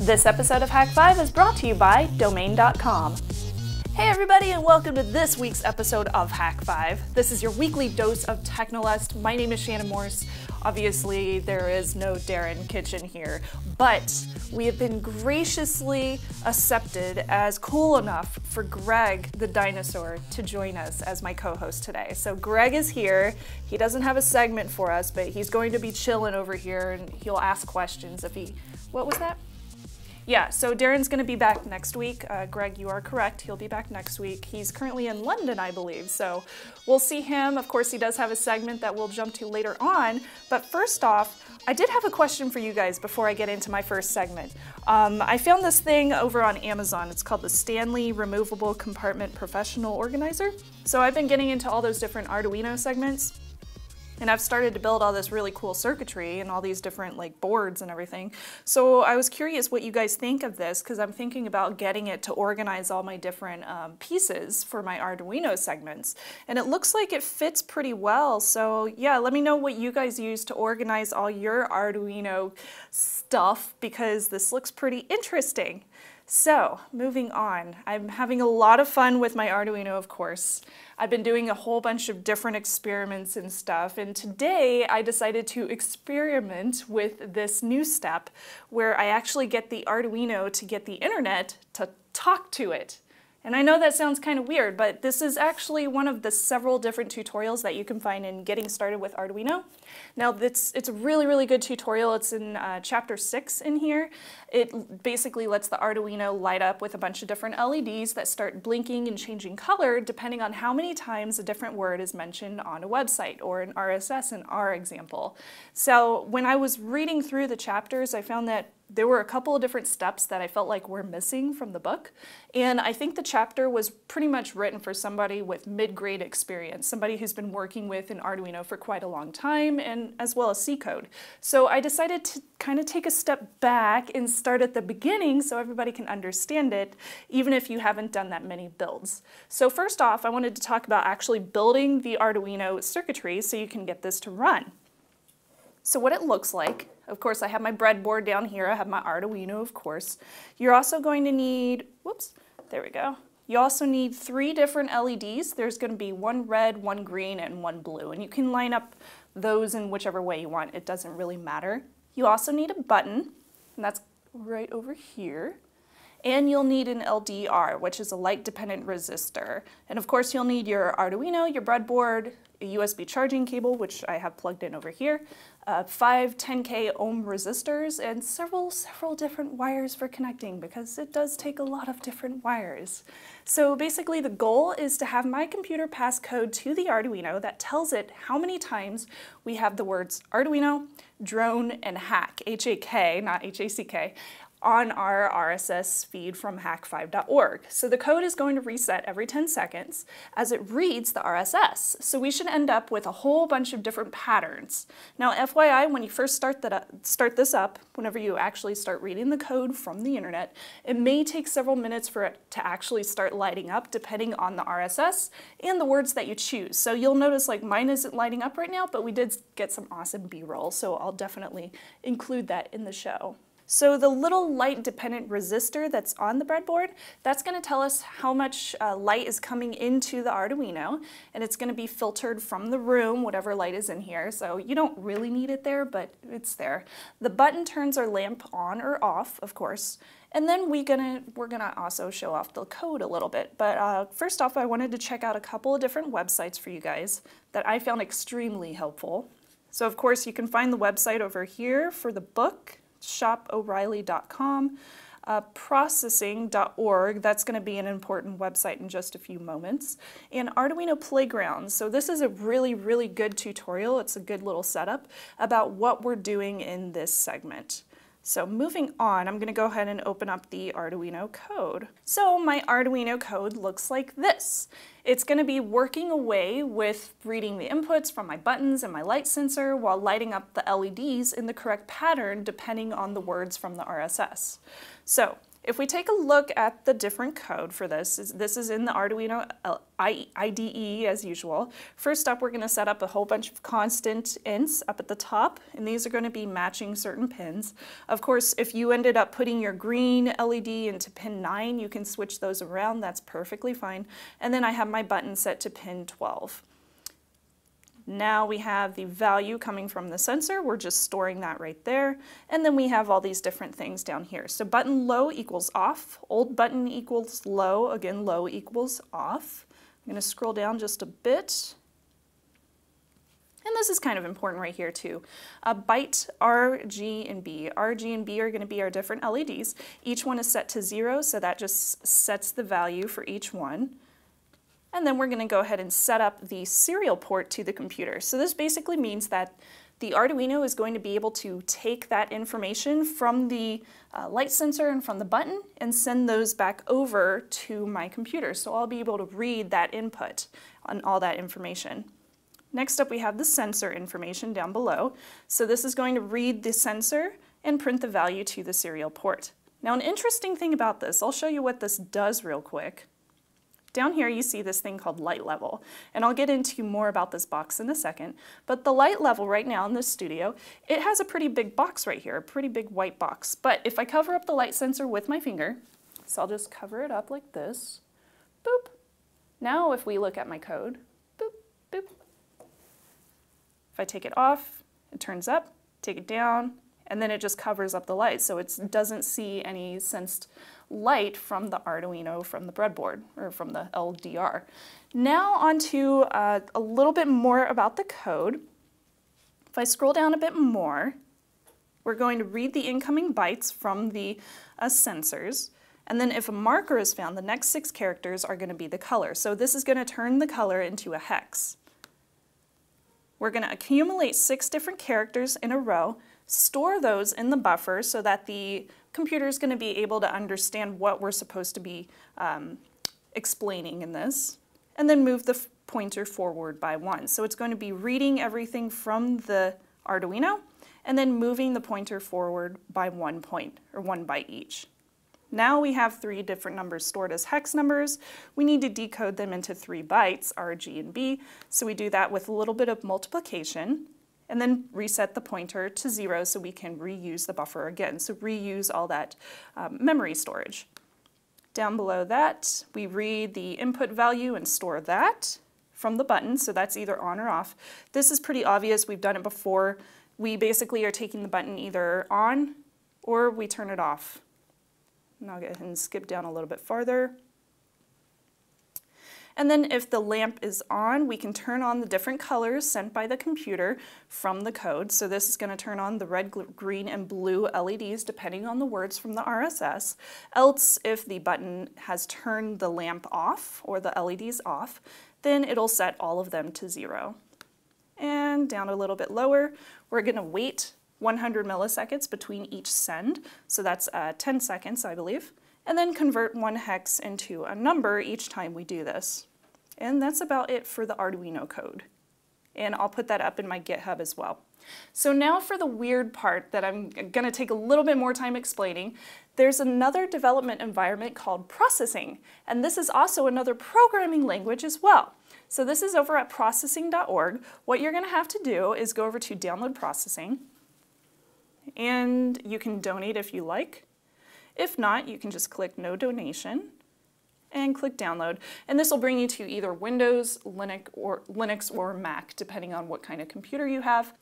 This episode of Hak5 is brought to you by Domain.com. Hey everybody, and welcome to this week's episode of Hak5. This is your weekly dose of Technolust. My name is Shannon Morse. Obviously, there is no Darren Kitchen here, but we have been graciously accepted as cool enough for Greg the Dinosaur to join us as my co-host today. So Greg is here. He doesn't have a segment for us, but he's going to be chilling over here and he'll ask questions if he... What was that? Yeah, so Darren's going to be back next week. Greg, you are correct. He'll be back next week. He's currently in London, I believe, so we'll see him. Of course, he does have a segment that we'll jump to later on, but first off, I did have a question for you guys before I get into my first segment. I found this thing over on Amazon. It's called the Stanley Removable Compartment Professional Organizer. So I've been getting into all those different Arduino segments, and I've started to build all this really cool circuitry and all these different like boards and everything. So I was curious what you guys think of this, because I'm thinking about getting it to organize all my different pieces for my Arduino segments. And it looks like it fits pretty well. So yeah, let me know what you guys use to organize all your Arduino stuff, because this looks pretty interesting. So, moving on, I'm having a lot of fun with my Arduino, of course. I've been doing a whole bunch of different experiments and stuff, and today I decided to experiment with this new step where I actually get the Arduino to get the internet to talk to it. And I know that sounds kind of weird, but this is actually one of the several different tutorials that you can find in Getting Started with Arduino. Now, it's a really, really good tutorial. It's in Chapter 6 in here. It basically lets the Arduino light up with a bunch of different LEDs that start blinking and changing color depending on how many times a different word is mentioned on a website, or an RSS in our example. So when I was reading through the chapters, I found that there were a couple of different steps that I felt like were missing from the book, and I think the chapter was pretty much written for somebody with mid-grade experience, somebody who's been working with an Arduino for quite a long time, and as well as C code. So I decided to kind of take a step back and start at the beginning so everybody can understand it, even if you haven't done that many builds. So first off, I wanted to talk about actually building the Arduino circuitry so you can get this to run. So what it looks like, of course, I have my breadboard down here. I have my Arduino, of course. You're also going to need, whoops, there we go. You also need 3 different LEDs. There's going to be one red, one green, and one blue. And you can line up those in whichever way you want. It doesn't really matter. You also need a button, and that's right over here. And you'll need an LDR, which is a light-dependent resistor. And of course, you'll need your Arduino, your breadboard, a USB charging cable, which I have plugged in over here, 5 10K ohm resistors, and several different wires for connecting, because it does take a lot of different wires. So basically the goal is to have my computer pass code to the Arduino that tells it how many times we have the words Arduino, drone, and hack, H-A-K, not H-A-C-K, on our RSS feed from hak5.org. So the code is going to reset every 10 seconds as it reads the RSS. So we should end up with a whole bunch of different patterns. Now FYI, when you first start this up, whenever you actually start reading the code from the internet, it may take several minutes for it to actually start lighting up depending on the RSS and the words that you choose. So you'll notice like mine isn't lighting up right now, but we did get some awesome B-roll, so I'll definitely include that in the show. So the little light-dependent resistor that's on the breadboard, that's going to tell us how much light is coming into the Arduino, and it's going to be filtered from the room, whatever light is in here, so you don't really need it there, but it's there. The button turns our lamp on or off, of course, and then we're gonna also show off the code a little bit. But first off, I wanted to check out a couple of different websites for you guys that I found extremely helpful. So of course, you can find the website over here for the book, shoporeilly.com, processing.org, that's going to be an important website in just a few moments, and Arduino Playground. So this is a really, really good tutorial. It's a good little setup about what we're doing in this segment. So moving on, I'm going to go ahead and open up the Arduino code. So my Arduino code looks like this. It's going to be working away with reading the inputs from my buttons and my light sensor while lighting up the LEDs in the correct pattern depending on the words from the RSS. So If we take a look at the different code for this is in the Arduino IDE as usual. First up, we're going to set up a whole bunch of constant ints up at the top, and these are going to be matching certain pins. Of course, if you ended up putting your green LED into pin 9, you can switch those around. That's perfectly fine. And then I have my button set to pin 12. Now we have the value coming from the sensor. We're just storing that right there. And then we have all these different things down here. So button low equals off, old button equals low, again low equals off. I'm going to scroll down just a bit. And this is kind of important right here too. Byte R, G, and B. R, G, and B are going to be our different LEDs. Each one is set to 0, so that just sets the value for each one. And then we're going to go ahead and set up the serial port to the computer. So this basically means that the Arduino is going to be able to take that information from the light sensor and from the button and send those back over to my computer. So I'll be able to read that input on all that information. Next up, we have the sensor information down below. So this is going to read the sensor and print the value to the serial port. Now, an interesting thing about this, I'll show you what this does real quick. Down here you see this thing called light level, and I'll get into more about this box in a second, but the light level right now in this studio, it has a pretty big box right here, a pretty big white box. But if I cover up the light sensor with my finger, so I'll just cover it up like this, boop. Now if we look at my code, boop, boop. If I take it off, it turns up, take it down, and then it just covers up the light, so it doesn't see any sensed light from the Arduino, from the breadboard, or from the LDR. Now onto a little bit more about the code. If I scroll down a bit more, we're going to read the incoming bytes from the sensors, and then if a marker is found, the next 6 characters are going to be the color. So this is going to turn the color into a hex. We're going to accumulate 6 different characters in a row, store those in the buffer so that the computer is going to be able to understand what we're supposed to be explaining in this, and then move the pointer forward by 1. So it's going to be reading everything from the Arduino and then moving the pointer forward by 1 point, or 1 byte each. Now we have 3 different numbers stored as hex numbers. We need to decode them into 3 bytes, R, G, and B. So we do that with a little bit of multiplication, and then reset the pointer to 0 so we can reuse the buffer again. So reuse all that memory storage. Down below that, we read the input value and store that from the button, so that's either on or off. This is pretty obvious, we've done it before. We basically are taking the button either on or we turn it off. And I'll go ahead and skip down a little bit farther. And then if the lamp is on, we can turn on the different colors sent by the computer from the code. So this is going to turn on the red, green, and blue LEDs depending on the words from the RSS. Else, if the button has turned the lamp off or the LEDs off, then it'll set all of them to 0. And down a little bit lower, we're going to wait 100 milliseconds between each send. So that's 10 seconds, I believe. And then convert 1 hex into a number each time we do this. And that's about it for the Arduino code. And I'll put that up in my GitHub as well. So now for the weird part that I'm going to take a little bit more time explaining. There's another development environment called processing, and this is also another programming language as well. So this is over at processing.org. What you're going to have to do is go over to download processing, and you can donate if you like. If not, you can just click no donation and click download, and this will bring you to either Windows, Linux, or Mac, depending on what kind of computer you have.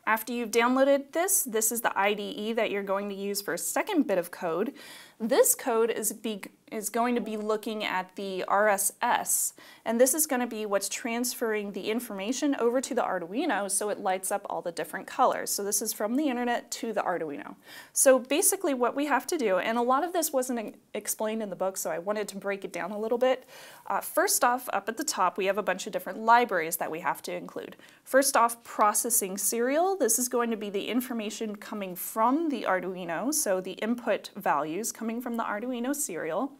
After you've downloaded this, this is the IDE that you're going to use for a second bit of code. This code is going to be looking at the RSS, and this is going to be what's transferring the information over to the Arduino so it lights up all the different colors. So this is from the internet to the Arduino. So basically what we have to do, and a lot of this wasn't explained in the book, so I wanted to break it down a little bit. First off, up at the top, we have a bunch of different libraries that we have to include. First off, processing serial. This is going to be the information coming from the Arduino, so the input values coming from the Arduino serial.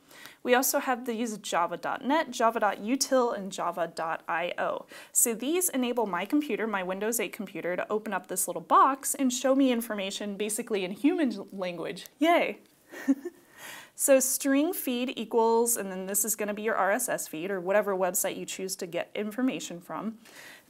We also have these java.net, java.util, and java.io. So these enable my computer, my Windows 8 computer, to open up this little box and show me information basically in human language. Yay! So string feed equals, and then this is going to be your RSS feed or whatever website you choose to get information from.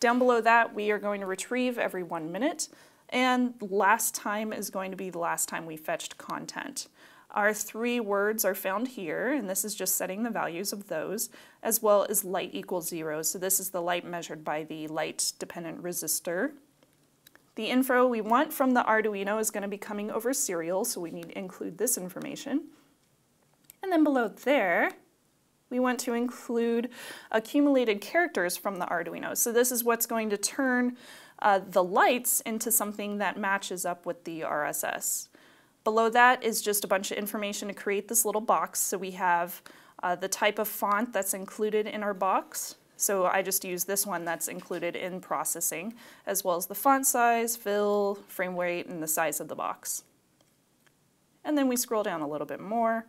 Down below that, we are going to retrieve every 1 minute, and last time is going to be the last time we fetched content. Our 3 words are found here, and this is just setting the values of those, as well as light equals 0. So this is the light measured by the light-dependent resistor. The info we want from the Arduino is going to be coming over serial, so we need to include this information. And then below there, we want to include accumulated characters from the Arduino. So this is what's going to turn the lights into something that matches up with the RSS. Below that is just a bunch of information to create this little box. So we have the type of font that's included in our box. So I just use this one that's included in processing, as well as the font size, fill, frame weight, and the size of the box. And then we scroll down a little bit more.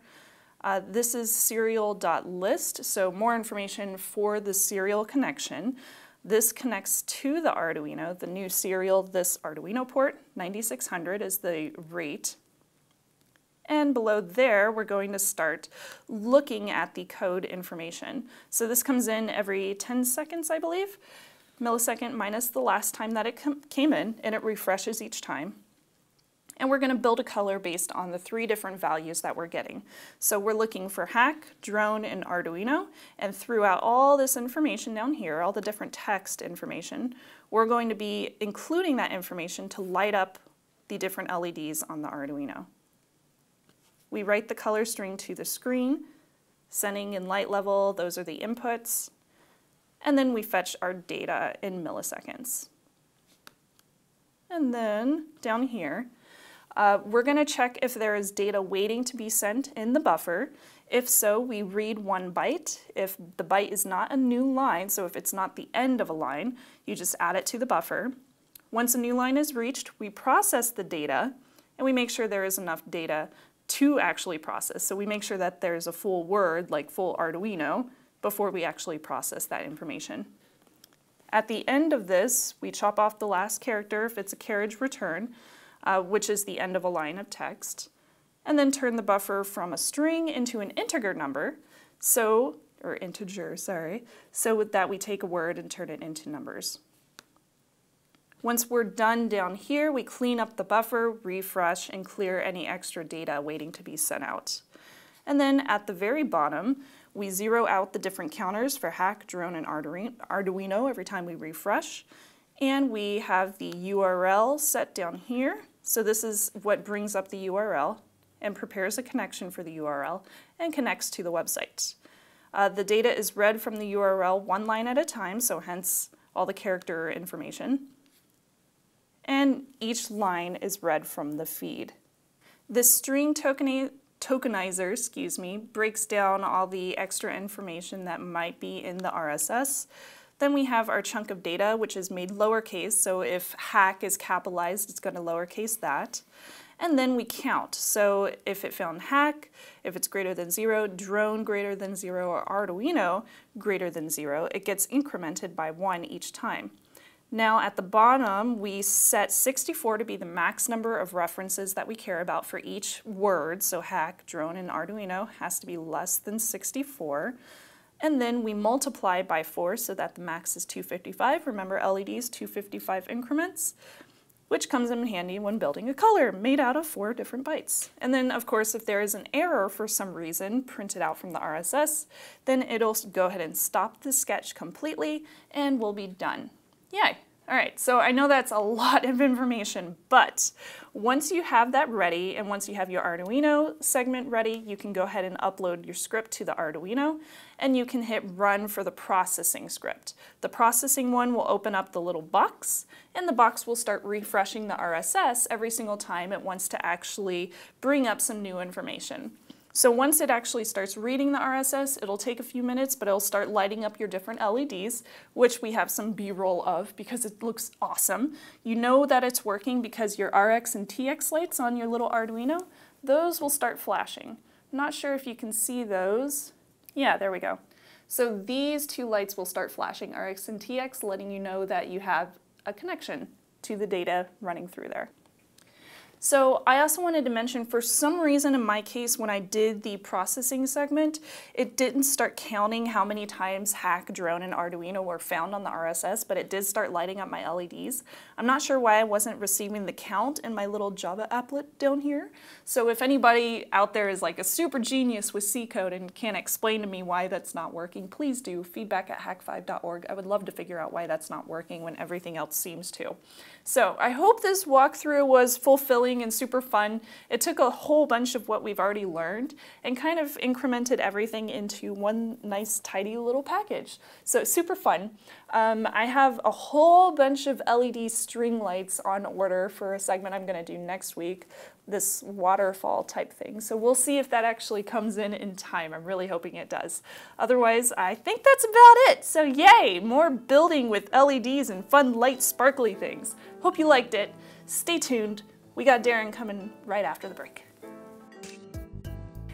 This is serial.list, so more information for the serial connection. This connects to the Arduino, the new serial, this Arduino port, 9600 is the rate. And below there, we're going to start looking at the code information. So this comes in every 10 seconds, I believe, millisecond minus the last time that it came in, and it refreshes each time. And we're going to build a color based on the 3 different values that we're getting. So we're looking for Hak, Drone, and Arduino, and throughout all this information down here, all the different text information, we're going to be including that information to light up the different LEDs on the Arduino. We write the color string to the screen, sending in light level, those are the inputs, and then we fetch our data in milliseconds. And then down here, we're going to check if there is data waiting to be sent in the buffer. If so, we read 1 byte. If the byte is not a new line, so if it's not the end of a line, you just add it to the buffer. Once a new line is reached, we process the data, and we make sure there is enough data to actually process. So we make sure that there's a full word, like full Arduino, before we actually process that information. At the end of this, we chop off the last character if it's a carriage return, which is the end of a line of text, and then turn the buffer from a string into an integer number, so with that we take a word and turn it into numbers. Once we're done down here, we clean up the buffer, refresh, and clear any extra data waiting to be sent out. And then at the very bottom, we zero out the different counters for Hak, Drone, and Arduino every time we refresh. And we have the URL set down here. So this is what brings up the URL and prepares a connection for the URL and connects to the website. The data is read from the URL 1 line at a time, so hence all the character information. And each line is read from the feed. This string tokenizer, breaks down all the extra information that might be in the RSS. Then we have our chunk of data, which is made lowercase, so if Hak is capitalized, it's going to lowercase that. And then we count, so if it found Hak, if it's greater than 0, Drone greater than 0, or Arduino greater than 0, it gets incremented by 1 each time. Now at the bottom, we set 64 to be the max number of references that we care about for each word, so Hak, Drone, and Arduino has to be less than 64. And then we multiply by 4 so that the max is 255. Remember LEDs, 255 increments, which comes in handy when building a color made out of 4 different bytes. And then, of course, if there is an error for some reason printed out from the RSS, then it'll go ahead and stop the sketch completely and we'll be done. Yay! All right, so I know that's a lot of information, but once you have that ready and once you have your Arduino segment ready, you can go ahead and upload your script to the Arduino and you can hit run for the processing script. The processing one will open up the little box and the box will start refreshing the RSS every single time it wants to actually bring up some new information. So once it actually starts reading the RSS, it'll take a few minutes, but it'll start lighting up your different LEDs, which we have some B-roll of because it looks awesome. You know that it's working because your RX and TX lights on your little Arduino, those will start flashing. I'm not sure if you can see those. Yeah, there we go. So these 2 lights will start flashing, RX and TX, letting you know that you have a connection to the data running through there. So I also wanted to mention, for some reason in my case, when I did the processing segment, it didn't start counting how many times Hack, Drone, and Arduino were found on the RSS, but it did start lighting up my LEDs. I'm not sure why I wasn't receiving the count in my little Java applet down here. So if anybody out there is like a super genius with C code and can explain to me why that's not working, please do. feedback@hak5.org. I would love to figure out why that's not working when everything else seems to. So I hope this walkthrough was fulfilling and super fun. It took a whole bunch of what we've already learned and kind of incremented everything into one nice tidy little package. So it's super fun. I have a whole bunch of LED string lights on order for a segment I'm going to do next week, this waterfall type thing. So we'll see if that actually comes in time. I'm really hoping it does. Otherwise, I think that's about it. So yay, more building with LEDs and fun light sparkly things. Hope you liked it. Stay tuned. We got Darren coming right after the break.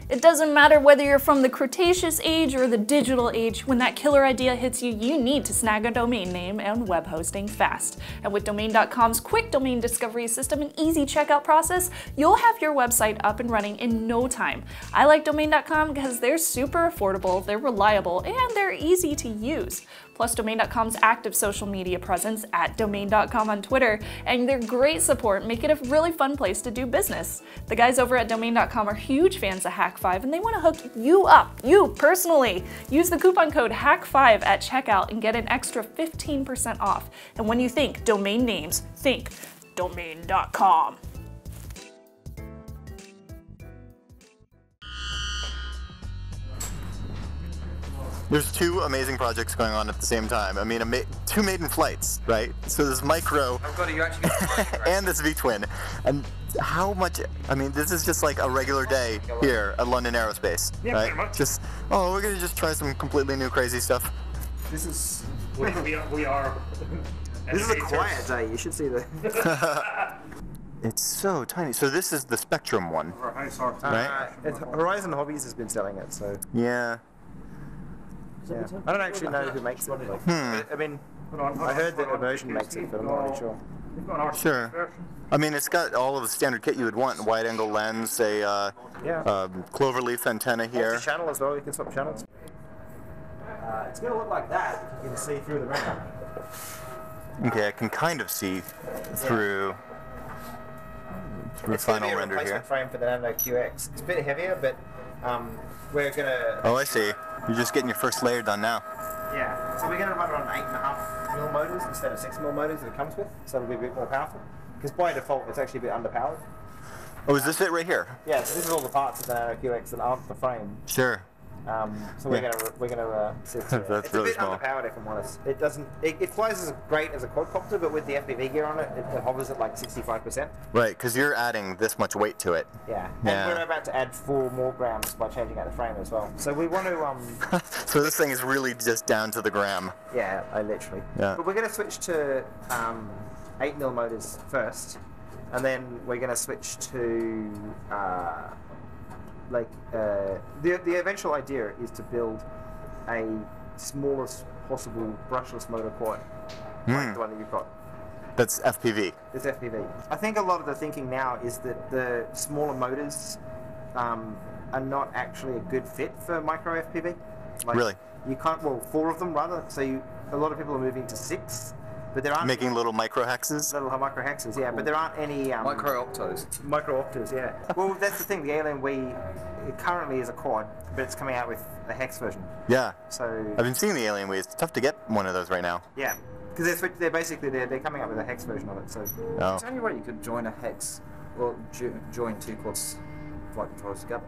It doesn't matter whether you're from the Cretaceous age or the digital age, when that killer idea hits you, you need to snag a domain name and web hosting fast. And with Domain.com's quick domain discovery system and easy checkout process, you'll have your website up and running in no time. I like Domain.com because they're super affordable, they're reliable, and they're easy to use. Plus Domain.com's active social media presence at Domain.com on Twitter, and their great support make it a really fun place to do business. The guys over at Domain.com are huge fans of Hak5, and they want to hook you up, you personally. Use the coupon code Hak5 at checkout and get an extra 15% off. And when you think domain names, think Domain.com. There's two amazing projects going on at the same time. I mean, two maiden flights, right? So this micro and this V-twin. And how much, I mean, this is just like a regular day here at London Aerospace, right? Pretty much. Just, oh, we're gonna just try some completely new crazy stuff. This is, we are. This is a quiet day, you should see the... It's so tiny. So this is the Spectrum one, right? Horizon Hobbies has been selling it, so... Yeah. Yeah. I don't actually know who makes it. Like, I mean, I heard that Immersion makes it, but I'm not really sure. Sure. I mean, it's got all of the standard kit you would want: wide-angle lens, a cloverleaf antenna here. It's a channel as well. You can swap channels. It's going to look like that. You can see through the render. Okay, I can kind of see through final render here. It's frame for the Nano QX. It's a bit heavier, but we're gonna. Oh, I see. You're just getting your first layer done now. Yeah. So we're gonna run it on 8.5mm motors instead of 6mm motors that it comes with, so it'll be a bit more powerful. Because by default, it's actually a bit underpowered. Oh, is this it right here? Yeah. So this is all the parts of the Nano QX that aren't the frame. Sure. So we're gonna see. That's it's really a bit small. underpowered, if I'm honest. It doesn't. It flies as great as a quadcopter, but with the FPV gear on it, it hovers at like 65%. Right, because you're adding this much weight to it. Yeah. And we're about to add 4 more grams by changing out the frame as well. So we want to. So this thing is really just down to the gram. Yeah, literally. Yeah. But we're gonna switch to 8mm motors first, and then we're gonna switch to. The eventual idea is to build a smallest possible brushless motor quad, like the one that you've got. That's FPV. It's FPV. I think a lot of the thinking now is that the smaller motors are not actually a good fit for micro FPV. Like, really? You can't. Well, 4 of them rather. So a lot of people are moving to 6. But there aren't making little micro hexes? Little micro hexes, yeah. But there aren't any... micro optos. Micro optos, yeah. Well, that's the thing. The Alien it currently is a quad, but it's coming out with a hex version. Yeah. So I've been seeing the Alien Wii. It's tough to get one of those right now. Yeah. Because they're basically... They're coming out with a hex version of it, so... Oh. Is there any way you could join a hex, or join 2 quads flight controllers together?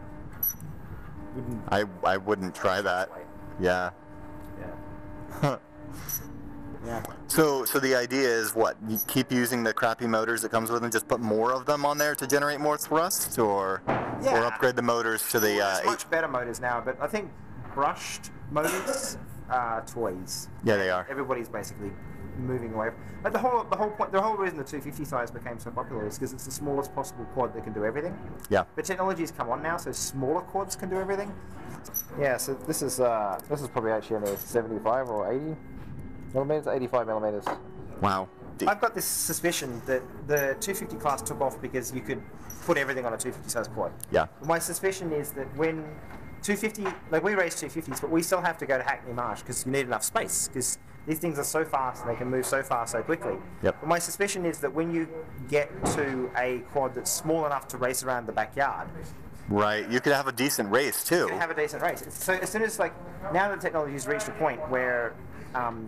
I wouldn't try that. Yeah. Yeah. Yeah. So the idea is what? You keep using the crappy motors that comes with them, just put more of them on there to generate more thrust, or upgrade the motors to the... There's much better motors now, but I think brushed motors are toys. Yeah, they are. Everybody's basically moving away. But the whole reason the 250 size became so popular is because it's the smallest possible quad that can do everything. Yeah. But technology's come on now, so smaller quads can do everything. Yeah. So this is probably actually only 75 or 80 millimeters, 85 millimeters. Wow. I've got this suspicion that the 250 class took off because you could put everything on a 250 size quad. Yeah. My suspicion is that when 250, like we race 250s, but we still have to go to Hackney Marsh because you need enough space because these things are so fast and they can move so fast so quickly. Yep. But my suspicion is that when you get to a quad that's small enough to race around the backyard, right, you could have a decent race too. you can have a decent race. So as soon as, like, now that technology has reached a point where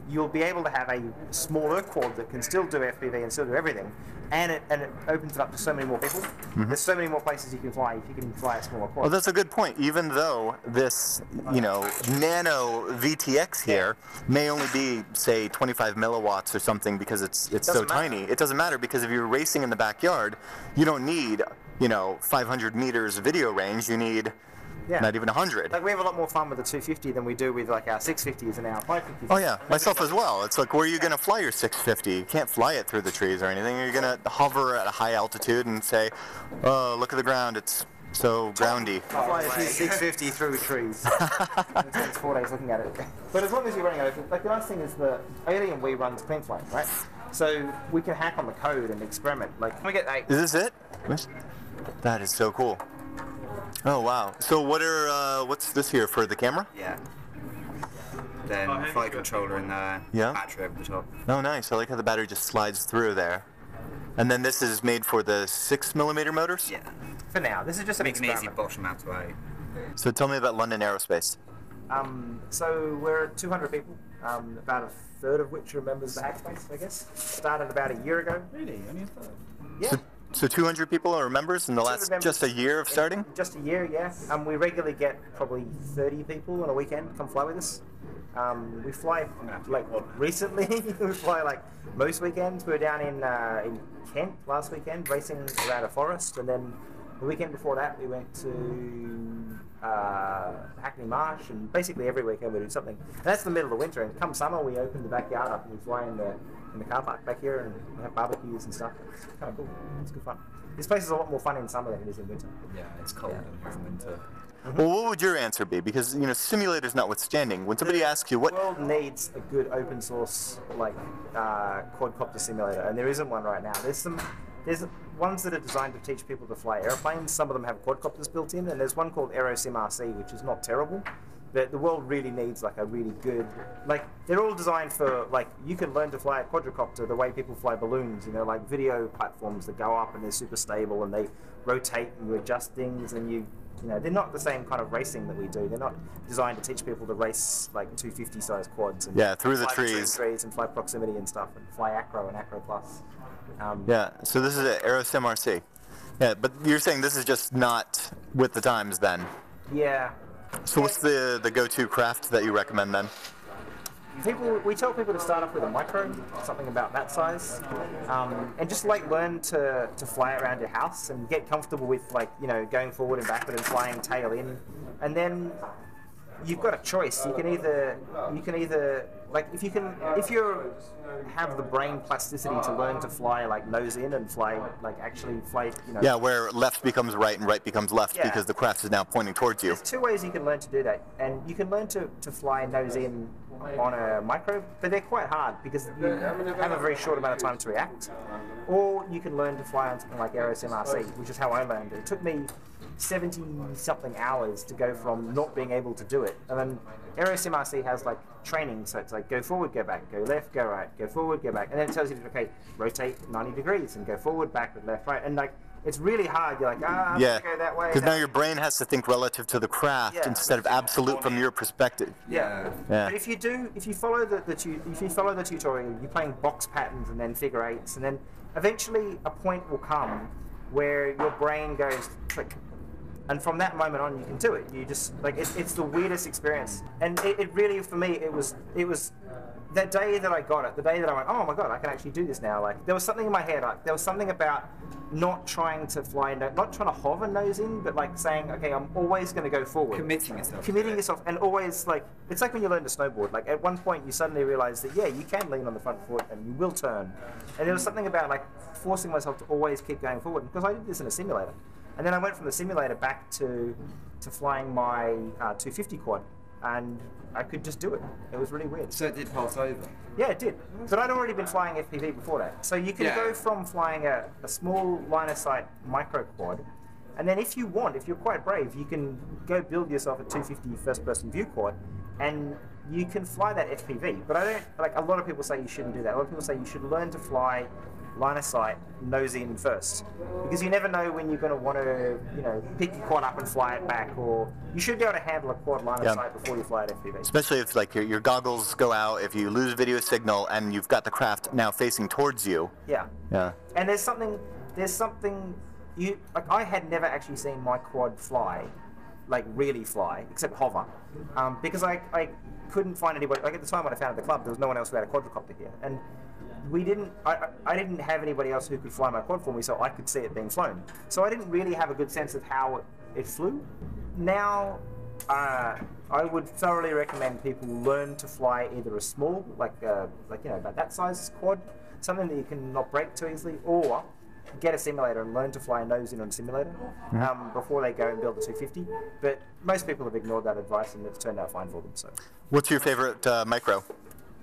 you'll be able to have a smaller quad that can still do FPV and still do everything, and it opens it up to so many more people. There's so many more places you can fly if you can fly a smaller quad. Well, that's a good point. Even though this, nano VTX here may only be, say, 25 milliwatts or something because it's so tiny, it doesn't matter because if you're racing in the backyard, you don't need 500 meters video range. You need not even 100. Like, we have a lot more fun with the 250 than we do with, like, our 650s and our 550s. Oh yeah, myself as well. It's like, where are you going to fly your 650? You can't fly it through the trees or anything. You're going to hover at a high altitude and say, oh, look at the ground, it's so groundy. Fly a 650 through trees. It takes 4 days looking at it. But as long as you're running over, like, the nice thing is the Alien Wii runs clean flame, right? So we can hack on the code and experiment. Like, we get 8. Is this it? That is so cool. Oh wow! So what's this here for the camera? Yeah. Then flight controller in there. Yeah. Battery over the top. Oh nice! I like how the battery just slides through there. And then this is made for the 6mm motors? Yeah. For now, this is just an Makes an experiment. easy bottom out way. So tell me about London Aerospace. So we're 200 people, about a third of which are members of the Hackspace, I guess. Started about a year ago. Really? Only a third? Yeah. So 200 people are members in the last just a year of starting? Just a year, yeah. We regularly get probably 30 people on a weekend come fly with us. We fly, like, recently, we fly, like, most weekends. We were down in Kent last weekend racing around a forest, and then the weekend before that we went to Hackney Marsh, and basically every weekend we do something. And that's the middle of the winter, and come summer we open the backyard up and we fly in the car park back here, and we have barbecues and stuff. It's kind of cool. It's good fun. This place is a lot more fun in summer than it is in winter. Yeah, it's cold in winter. Well, what would your answer be? Because, simulators notwithstanding, when somebody asks you what... The world needs a good open source, like, quadcopter simulator, and there isn't one right now. There's ones that are designed to teach people to fly airplanes. Some of them have quadcopters built in, and there's one called RSS-RC, which is not terrible. But the world really needs, like, a really good... Like, they're all designed for, like, you can learn to fly a quadcopter the way people fly balloons, like video platforms that go up and they're super stable and they rotate and you adjust things and they're not the same kind of racing that we do. They're not designed to teach people to race, like, 250 size quads and through the fly trees and fly proximity and stuff and fly acro and acro plus. So this is an RSS-RC. Yeah, but you're saying this is just not with the times then? Yeah. So what's the go-to craft that you recommend then? We tell people to start off with a micro, something about that size, and just, like, learn to fly around your house and get comfortable with, like, going forward and backward and flying tail in, and then you've got a choice. You can either like, if you have the brain plasticity to learn to fly, like, nose in and fly, like, actually fly, Yeah, where left becomes right and right becomes left because the craft is now pointing towards you. There's 2 ways you can learn to do that, and you can learn to fly nose in on a micro, but they're quite hard because you have a very short amount of time to react. Or you can learn to fly on something like RSS-RC, which is how I learned it. It took me 70-something hours to go from not being able to do it. And then RSS-RC has, like, training, so it's like go forward, go back, go left, go right, go forward, go back. And then it tells you, okay, rotate 90 degrees and go forward, backward, left, right. And, like, it's really hard. You're like, I'm going to go that way. Because now your brain has to think relative to the craft instead of absolute from your perspective. Yeah. But if you follow the tutorial, you're playing box patterns and then figure eights, and then eventually a point will come where your brain goes click. And from that moment on, you can do it. You just, like, it's the weirdest experience. And it really, for me, it was that day that I got it, the day that I went, oh my god, I can actually do this now. Like, there was something in my head, like, there was something about not trying to fly, not trying to hover nose in, but, like, saying, okay, I'm always going to go forward. Committing yourself, and always, like, it's like when you learn to snowboard. Like, at one point, you suddenly realize that, yeah, you can lean on the front foot and you will turn. And there was something about, like, forcing myself to always keep going forward, because I did this in a simulator. And then I went from the simulator back to flying my 250 quad. and I could just do it. It was really weird. So it did pass over? Yeah, it did. But I'd already been flying FPV before that. So you can go from flying a small line of sight micro quad, and then if you want, if you're quite brave, you can go build yourself a 250 first-person view quad, and you can fly that FPV. But I don't, like, a lot of people say you shouldn't do that. A lot of people say you should learn to fly line of sight, nose in first, because you never know when you're going to want to, you know, pick your quad up and fly it back, or you should be able to handle a quad line of sight before you fly at FPV. Especially if like your goggles go out, if you lose video signal, and you've got the craft now facing towards you. Yeah. Yeah. And there's something you like. I had never actually seen my quad fly, like really fly, except hover, because I couldn't find anybody. Like at the time when I founded the club, there was no one else who had a quadcopter here, and we didn't. I didn't have anybody else who could fly my quad for me, so I could see it being flown. So I didn't really have a good sense of how it flew. Now, I would thoroughly recommend people learn to fly either a small, like you know, about that size quad, something that you can not break too easily, or get a simulator and learn to fly a nose in on a simulator before they go and build a 250. But most people have ignored that advice, and it's turned out fine for them. So, what's your favorite micro?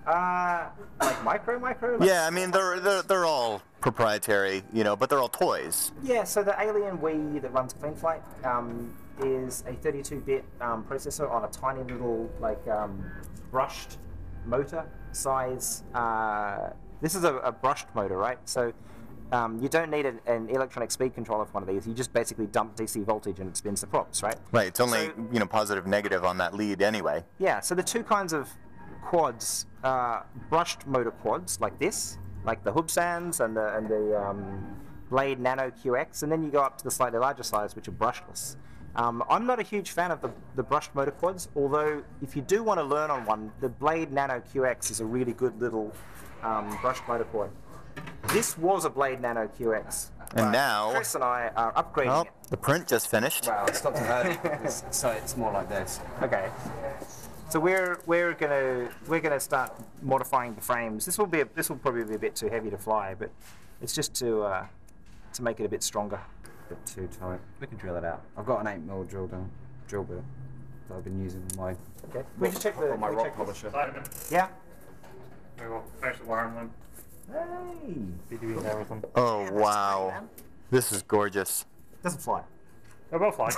Like micro? Like, yeah, I mean they're all proprietary, you know, but they're all toys. Yeah, so the Alien Wii that runs CleanFlight is a 32-bit processor on a tiny little like brushed motor size. This is a brushed motor, right? So you don't need an electronic speed controller for one of these. You just basically dump DC voltage and it spins the props, right? Right. It's only you know, positive, negative on that lead anyway. Yeah. So the two kinds of quads, brushed motor quads like this, like the Hubsans and the Blade Nano QX, and then you go up to the slightly larger size, which are brushless. I'm not a huge fan of the brushed motor quads, although if you do want to learn on one, the Blade Nano QX is a really good little brushed motor quad. This was a Blade Nano QX. And now Chris and I are upgrading it. The print just finished. Well, it stopped early, so it's more like this. Okay. So we're gonna start modifying the frames. This will probably be a bit too heavy to fly, but it's just to make it a bit stronger. A bit too tight. We can drill it out. I've got an 8mm drill bit that I've been using in my my rock polisher. Yeah. There we go. Finish the wiring then. Hey. BDB and everything. Oh wow, this is gorgeous. Doesn't fly. It will fly.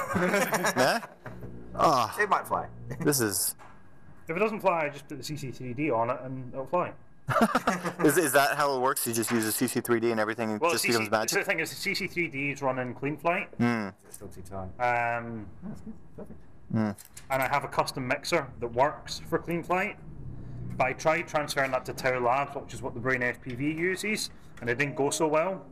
Yeah? Oh, It might fly. this is. If it doesn't fly, I just put the CC3D on it and it'll fly. Is that how it works? You just use a CC3D and everything and just becomes magic? The thing is, the CC3D is running CleanFlight. It's still too tight. That's good. Perfect. And I have a custom mixer that works for CleanFlight. But I tried transferring that to Tower Labs, which is what the Brain FPV uses, and it didn't go so well.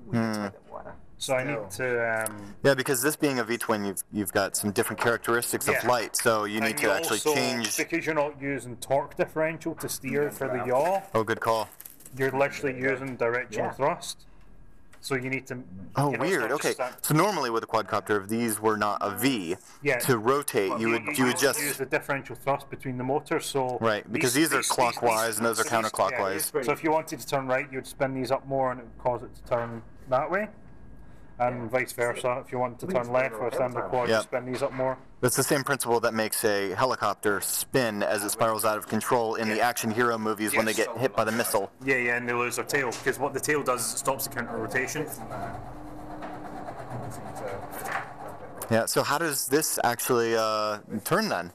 So I need to. Yeah, because this being a V-twin, you've got some different characteristics of flight, so you need to actually change. Because you're not using torque differential to steer for the yaw. Oh, good call. You're literally using directional thrust. So you need to. Oh, weird. Okay. So normally with a quadcopter, if these were not a V, to rotate, you would just use the differential thrust between the motors. So right, because these are clockwise and those are counterclockwise. Yeah, so if you wanted to turn right, you'd spin these up more, and it would cause it to turn that way. And vice versa. If you want to turn left or stand the quad, you spin these up more. That's the same principle that makes a helicopter spin as it spirals out of control in the action hero movies when they get hit by the missile. Yeah, and they lose their tail, because what the tail does is it stops the counter rotation. Yeah, so how does this actually turn then?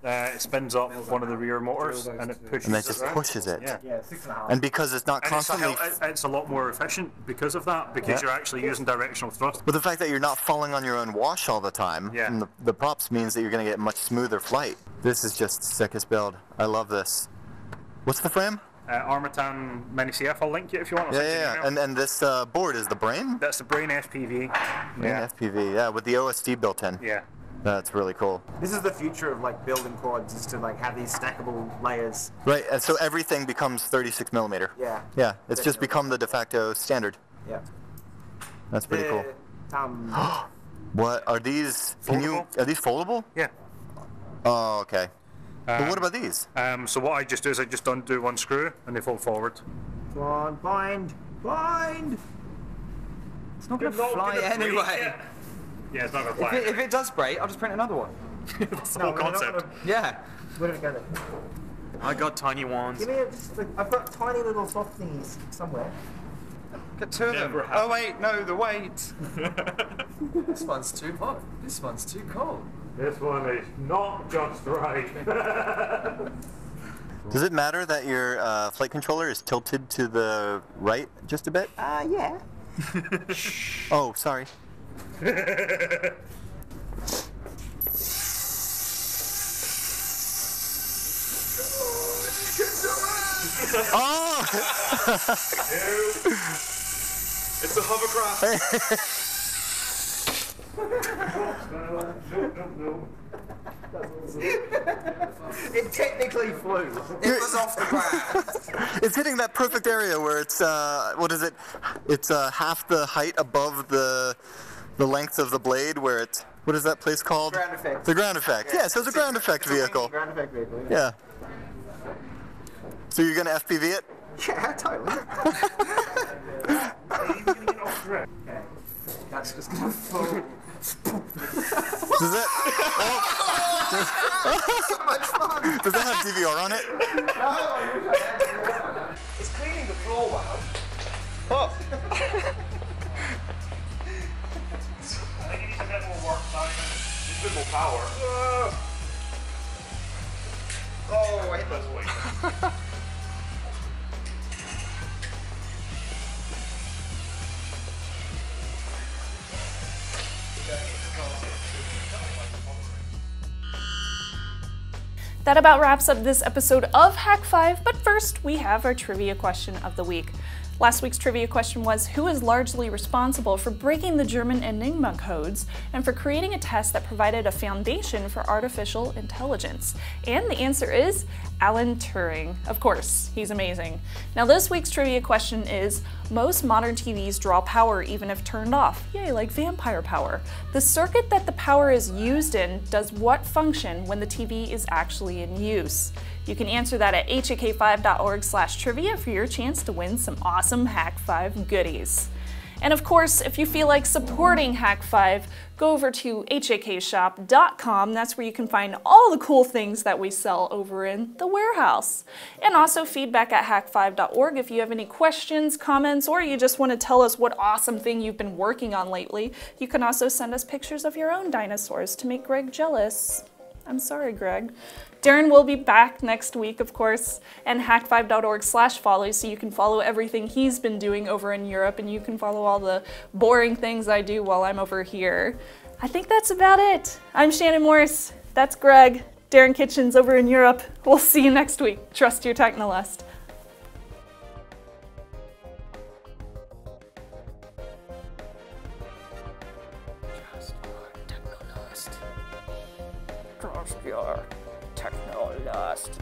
It spins up one of the rear motors and it pushes it. And that just pushes it. Yeah, 6.5. And because it's not constantly. It's a lot more efficient because of that, because you're actually using directional thrust. But the fact that you're not falling on your own wash all the time, and the props means that you're going to get much smoother flight. This is just sickest build. I love this. What's the frame? Armatan Mini CF, I'll link you if you want. And this board is the Brain? That's the Brain FPV. Brain FPV, with the OSD built in. Yeah. That's really cool. This is the future of like building quads, is to like have these stackable layers. Right, and so everything becomes 36mm. Yeah. Yeah, it's just become the de facto standard. Yeah. That's pretty cool. What are these? Are these foldable? Yeah. Oh, okay. But what about these? So what I just do is I just undo one screw and they fold forward. Come on, bind! It's not going to fly anyway. Yeah, it's not going to fly. If it does break, I'll just print another one. That's the whole concept. Yeah. Where did it go then? I got tiny ones. Give me I've got tiny little soft thingies somewhere. Get two of them. Never Oh wait, no, the weight. This one's too hot. This one's too cold. This one is not just right. Does it matter that your flight controller is tilted to the right just a bit? Yeah. Oh, sorry. Oh! It's a hovercraft. No. It technically flew. It was off the ground. It's hitting that perfect area where it's what is it? It's half the height above the length of the blade. Where it's what is that place called? Ground effect. The ground effect. Yeah, so it's a ground effect vehicle. Ground effect vehicle. Yeah. So you're gonna FPV it? Yeah, totally. Okay. That's just gonna fall. Does that? So much fun. Does that have DVR on it? It's cleaning the floor well. Oh. I think it needs a bit more work time. Needs a bit more power. Oh, wait. Let's wait. That about wraps up this episode of Hak5, but first we have our trivia question of the week. Last week's trivia question was, who is largely responsible for breaking the German Enigma codes and for creating a test that provided a foundation for artificial intelligence? And the answer is Alan Turing. Of course, he's amazing. Now this week's trivia question is, most modern TVs draw power even if turned off. Yay, like vampire power. The circuit that the power is used in does what function when the TV is actually in use? You can answer that at hak5.org/trivia for your chance to win some awesome Hak5 goodies. And of course, if you feel like supporting Hak5, go over to hakshop.com. That's where you can find all the cool things that we sell over in the warehouse. And also feedback at hak5.org if you have any questions, comments, or you just want to tell us what awesome thing you've been working on lately. You can also send us pictures of your own dinosaurs to make Greg jealous. I'm sorry, Greg. Darren will be back next week, of course, and hak5.org/follow so you can follow everything he's been doing over in Europe, and you can follow all the boring things I do while I'm over here. I think that's about it. I'm Shannon Morse. That's Greg. Darren Kitchens over in Europe. We'll see you next week. Trust your technolust. Trust your technolust.